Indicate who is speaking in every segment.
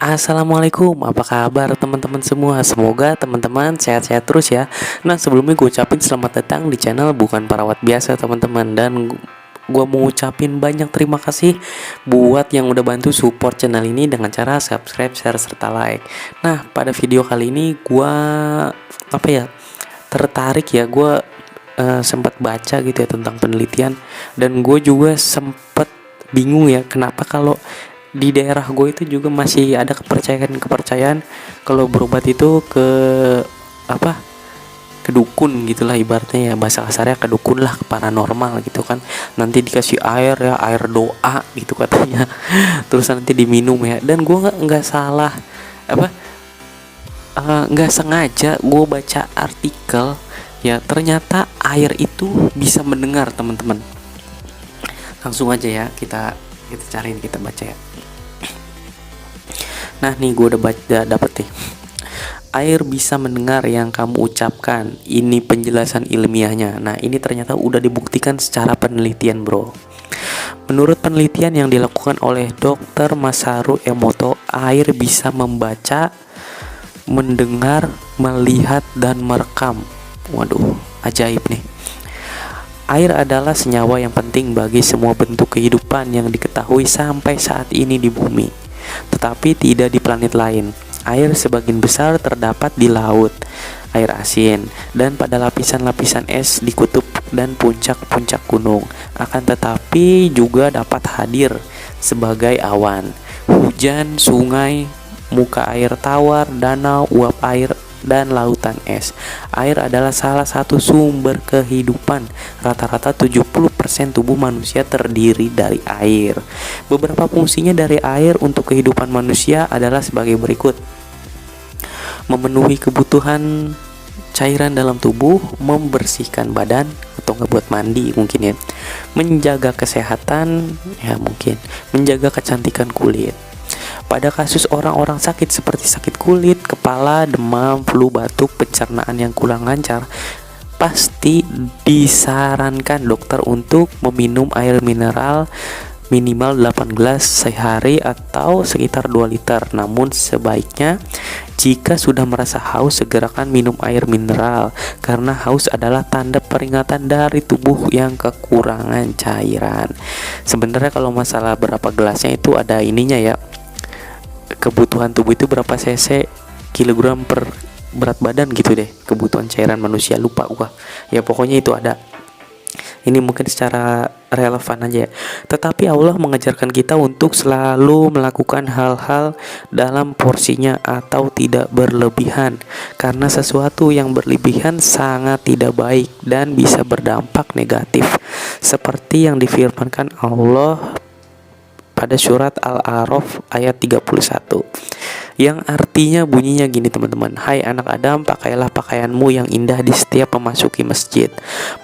Speaker 1: Assalamualaikum, apa kabar teman-teman semua? Semoga teman-teman sehat-sehat terus ya. Nah, sebelumnya gue ucapin selamat datang di channel Bukan Perawat Biasa teman-teman. Dan gue mau ucapin banyak terima kasih buat yang udah bantu support channel ini dengan cara subscribe, share, serta like. Nah, pada video kali ini gue tertarik ya. Gue sempat baca gitu ya tentang penelitian. Dan gue juga sempat bingung ya, kenapa kalau di daerah gue itu juga masih ada kepercayaan kalau berobat itu ke apa ke dukun gitulah, ibaratnya ya bahasa kasarnya ke dukun lah, ke paranormal gitu kan. Nanti dikasih air ya, air doa gitu katanya. Terus nanti diminum ya. Dan gue nggak salah apa nggak sengaja gue baca artikel ya, ternyata air itu bisa mendengar teman-teman. Langsung aja ya, kita cariin, kita baca ya. Nah nih, gue udah dapet nih. Air bisa mendengar yang kamu ucapkan. Ini penjelasan ilmiahnya. Nah ini ternyata udah dibuktikan secara penelitian bro. Menurut penelitian yang dilakukan oleh Dr. Masaru Emoto, air bisa membaca, mendengar, melihat, dan merekam. Waduh, ajaib nih. Air adalah senyawa yang penting bagi semua bentuk kehidupan yang diketahui sampai saat ini di bumi, tetapi tidak di planet lain. Air sebagian besar terdapat di laut, air asin, dan pada lapisan-lapisan es di kutub dan puncak-puncak gunung. Akan tetapi juga dapat hadir sebagai awan, hujan, sungai, muka air tawar, danau, uap air, dan lautan es. Air adalah salah satu sumber kehidupan. Rata-rata 70% tubuh manusia terdiri dari air. Beberapa fungsinya dari air untuk kehidupan manusia adalah sebagai berikut: memenuhi kebutuhan cairan dalam tubuh, membersihkan badan atau nggak buat mandi mungkin ya, menjaga kesehatan ya mungkin, menjaga kecantikan kulit. Pada kasus orang-orang sakit seperti sakit kulit, kepala, demam, flu, batuk, pencernaan yang kurang lancar, pasti disarankan dokter untuk meminum air mineral minimal 8 gelas sehari atau sekitar 2 liter. Namun sebaiknya jika sudah merasa haus, segerakan minum air mineral, karena haus adalah tanda peringatan dari tubuh yang kekurangan cairan. Sebenarnya kalau masalah berapa gelasnya itu ada ininya ya, kebutuhan tubuh itu berapa cc kilogram per berat badan gitu deh, kebutuhan cairan manusia, lupa gua ya, pokoknya itu ada. Ini mungkin secara relevan aja ya. Tetapi Allah mengajarkan kita untuk selalu melakukan hal-hal dalam porsinya atau tidak berlebihan, karena sesuatu yang berlebihan sangat tidak baik dan bisa berdampak negatif, seperti yang difirmankan Allah pada surat Al-A'raf ayat 31, yang artinya bunyinya gini teman-teman: hai anak Adam, pakailah pakaianmu yang indah di setiap memasuki masjid,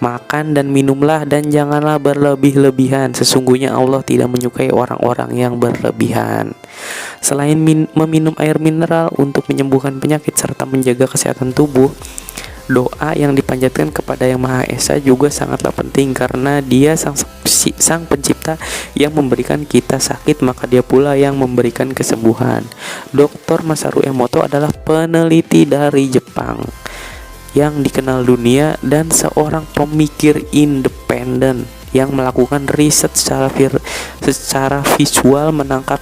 Speaker 1: makan dan minumlah, dan janganlah berlebih-lebihan, sesungguhnya Allah tidak menyukai orang-orang yang berlebihan. Selain meminum air mineral untuk menyembuhkan penyakit serta menjaga kesehatan tubuh, doa yang dipanjatkan kepada Yang Maha Esa juga sangatlah penting, karena Dia sang pencipta yang memberikan kita sakit, maka Dia pula yang memberikan kesembuhan. Dr. Masaru Emoto adalah peneliti dari Jepang yang dikenal dunia dan seorang pemikir independen yang melakukan riset secara visual menangkap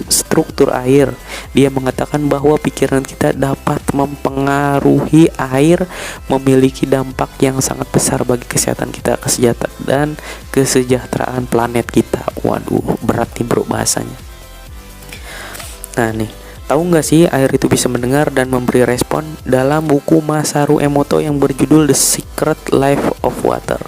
Speaker 1: struktur air. Dia mengatakan bahwa pikiran kita dapat mempengaruhi air, memiliki dampak yang sangat besar bagi kesehatan kita, kesejahteraan dan kesejahteraan planet kita. Waduh, berat nih bro bahasanya. Nah nih, tahu nggak sih air itu bisa mendengar dan memberi respon? Dalam buku Masaru Emoto yang berjudul The Secret Life of Water,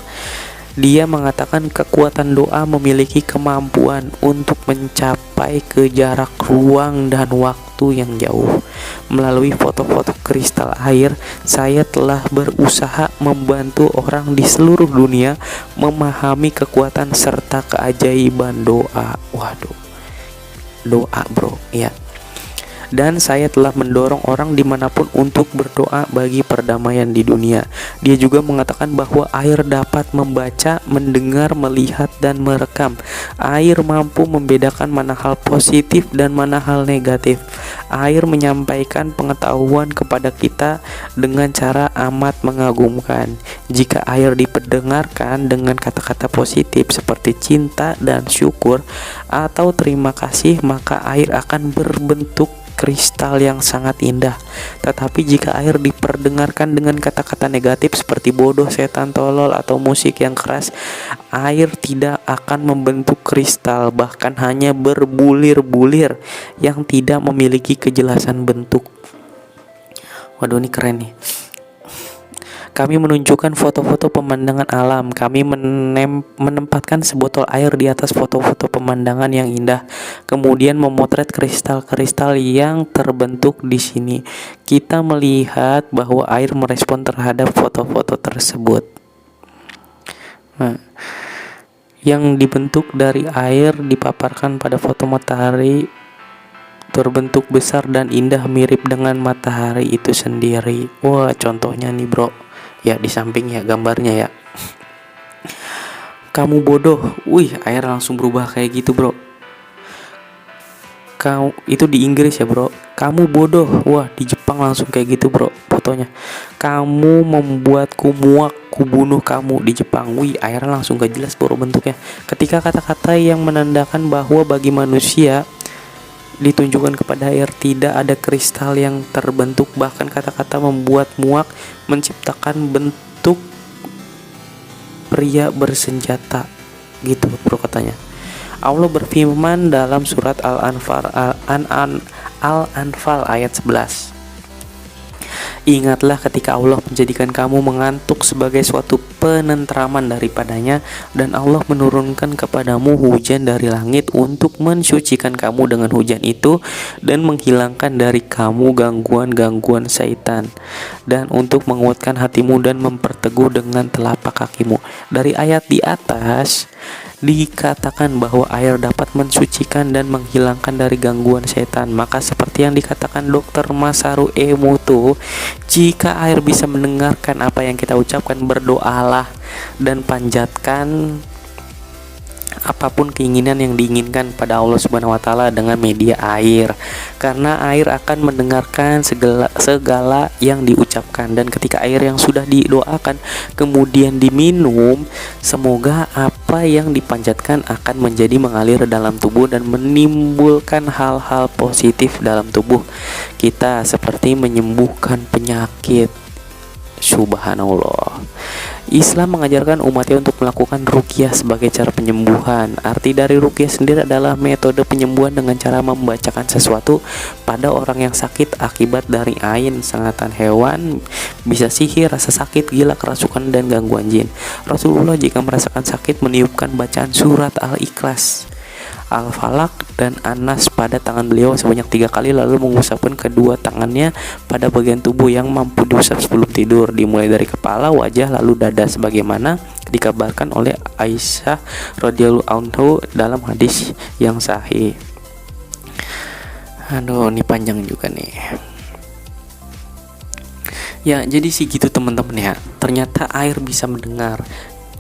Speaker 1: dia mengatakan kekuatan doa memiliki kemampuan untuk mencapai ke jarak ruang dan waktu yang jauh. Melalui foto-foto kristal air, saya telah berusaha membantu orang di seluruh dunia memahami kekuatan serta keajaiban doa. Waduh, doa bro ya. Dan saya telah mendorong orang dimanapun untuk berdoa bagi perdamaian di dunia. Dia juga mengatakan bahwa air dapat membaca, mendengar, melihat, dan merekam. Air mampu membedakan mana hal positif dan mana hal negatif. Air menyampaikan pengetahuan kepada kita dengan cara amat mengagumkan. Jika air diperdengarkan dengan kata-kata positif seperti cinta dan syukur atau terima kasih, maka air akan berbentuk kristal yang sangat indah. Tetapi jika air diperdengarkan dengan kata-kata negatif seperti bodoh, setan, tolol, atau musik yang keras, air tidak akan membentuk kristal, bahkan hanya berbulir-bulir yang tidak memiliki kejelasan bentuk. Waduh, ini keren nih. Kami menunjukkan foto-foto pemandangan alam. Kami menempatkan sebotol air di atas foto-foto pemandangan yang indah, kemudian memotret kristal-kristal yang terbentuk di sini. Kita melihat bahwa air merespon terhadap foto-foto tersebut. Nah, yang dibentuk dari air dipaparkan pada foto matahari berbentuk besar dan indah, mirip dengan matahari itu sendiri. Wah, contohnya nih bro, ya di samping ya gambarnya ya. Kamu bodoh, wih, air langsung berubah kayak gitu bro. Itu di Inggris ya bro. Kamu bodoh, wah di Jepang langsung kayak gitu bro fotonya. Kamu membuatku muak, ku bunuh kamu di Jepang. Wih, air langsung gak jelas bro bentuknya. Ketika kata-kata yang menandakan bahwa bagi manusia ditunjukkan kepada air, tidak ada kristal yang terbentuk. Bahkan kata-kata membuat muak menciptakan bentuk pria bersenjata gitu bro katanya. Allah berfirman dalam surat Al-Anfal ayat 11. Ingatlah ketika Allah menjadikan kamu mengantuk sebagai suatu penentraman daripadanya, dan Allah menurunkan kepadamu hujan dari langit untuk mensucikan kamu dengan hujan itu dan menghilangkan dari kamu gangguan-gangguan syaitan, dan untuk menguatkan hatimu dan memperteguh dengan telapak kakimu. Dari ayat di atas dikatakan bahwa air dapat mensucikan dan menghilangkan dari gangguan setan. Maka seperti yang dikatakan Dr. Masaru Emoto, jika air bisa mendengarkan apa yang kita ucapkan, berdoalah dan panjatkan apapun keinginan yang diinginkan pada Allah Subhanahu wa taala dengan media air, karena air akan mendengarkan segala yang diucapkan. Dan ketika air yang sudah didoakan kemudian diminum, semoga apa yang dipanjatkan akan menjadi mengalir dalam tubuh dan menimbulkan hal-hal positif dalam tubuh kita, seperti menyembuhkan penyakit. Subhanallah. Islam mengajarkan umatnya untuk melakukan ruqyah sebagai cara penyembuhan. Arti dari ruqyah sendiri adalah metode penyembuhan dengan cara membacakan sesuatu pada orang yang sakit akibat dari ain, sengatan hewan, bisa sihir, rasa sakit, gila, kerasukan, dan gangguan jin. Rasulullah jika merasakan sakit meniupkan bacaan surat Al-Ikhlas, Al-Falaq, dan An-Nas pada tangan beliau sebanyak 3 kali, lalu mengusapkan kedua tangannya pada bagian tubuh yang mampu diusap sebelum tidur, dimulai dari kepala, wajah, lalu dada, sebagaimana dikabarkan oleh Aisyah radhiyallahu anha dalam hadis yang sahih. Aduh, ini panjang juga nih. Ya, jadi sih gitu teman-teman ya. Ternyata air bisa mendengar.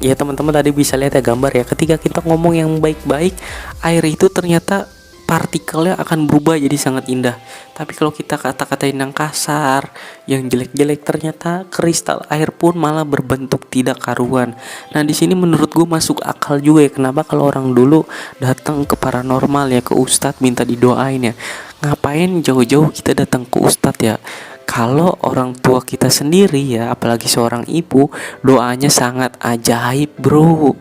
Speaker 1: Ya teman-teman tadi bisa lihat ya gambar ya, ketika kita ngomong yang baik-baik, air itu ternyata partikelnya akan berubah jadi sangat indah. Tapi kalau kita kata-katain yang kasar, yang jelek-jelek, ternyata kristal air pun malah berbentuk tidak karuan. Nah di sini menurut gue masuk akal juga ya, kenapa kalau orang dulu datang ke paranormal ya, ke ustadz minta didoain ya. Ngapain jauh-jauh kita datang ke ustadz ya? Kalau orang tua kita sendiri ya, apalagi seorang ibu, doanya sangat ajaib bro.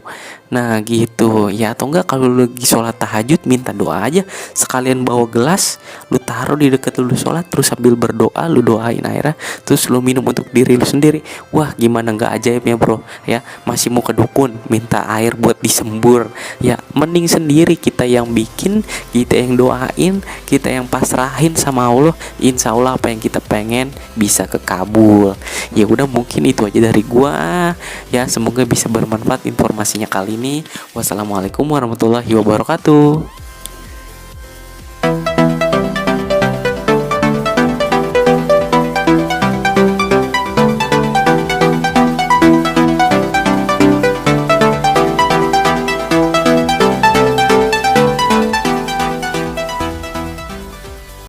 Speaker 1: Nah gitu ya, atau enggak kalau lu lagi sholat tahajud minta doa aja, sekalian bawa gelas, lu taruh di dekat lu sholat, terus sambil berdoa lu doain airnya, terus lu minum untuk diri lu sendiri. Wah gimana nggak ajaibnya bro ya. Masih mau ke dukun minta air buat disembur ya, mending sendiri kita yang bikin, kita yang doain, kita yang pasrahin sama Allah. Insya Allah apa yang kita pengen bisa kekabul. Ya udah, mungkin itu aja dari gua ya, semoga bisa bermanfaat informasinya kali ini. Wassalamualaikum warahmatullahi wabarakatuh.